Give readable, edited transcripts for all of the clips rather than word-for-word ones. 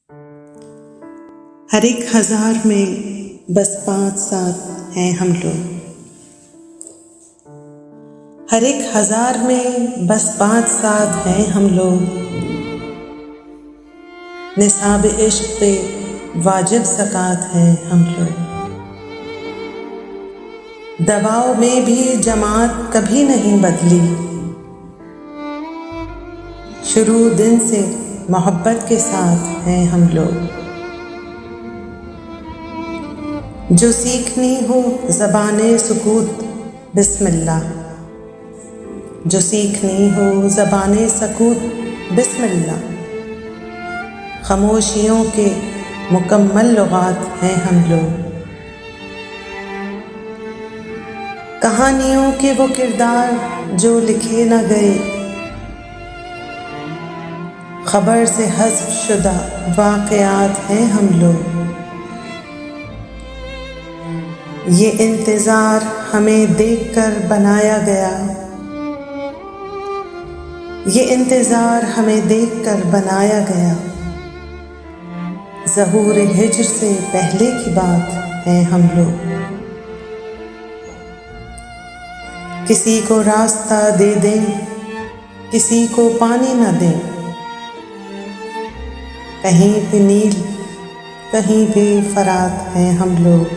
ہر ایک ہزار میں بس 5-7 ہیں ہم لوگ، ہر ایک ہزار میں بس 5-7 ہیں ہم لوگ، نصاب عشق پہ واجب زکوٰۃ ہیں ہم لوگ، دباؤ میں بھی جماعت کبھی نہیں بدلی، شروع دن سے محبت کے ساتھ ہیں ہم لوگ، جو سیکھنی ہو زبان سکوت بسم اللہ، جو سیکھنی ہو زبان سکوت بسم اللہ، خاموشیوں کے مکمل لغات ہیں ہم لوگ، کہانیوں کے وہ کردار جو لکھے نہ گئے، خبر سے حذف شدہ واقعات ہیں ہم لوگ، یہ انتظار ہمیں دیکھ کر بنایا گیا، یہ انتظار ہمیں دیکھ کر بنایا گیا، ظہور ہجر سے پہلے کی بات ہے ہم لوگ، کسی کو راستہ دے دیں کسی کو پانی نہ دیں، کہیں پہ نیل کہیں پہ فرات ہیں ہم لوگ،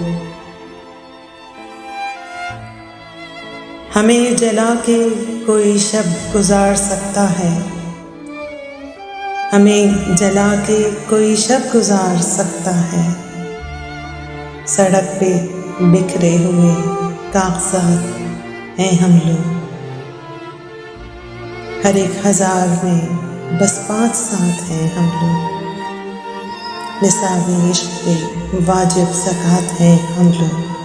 ہمیں جلا کے کوئی شب گزار سکتا ہے، ہمیں جلا کے کوئی شب گزار سکتا ہے، سڑک پہ بکھرے ہوئے کاغذات ہیں ہم لوگ، ہر ایک ہزار میں بس 5-7 ہیں ہم لوگ، نصاب عشق پہ واجب زکوٰۃ ہیں ہم لوگ۔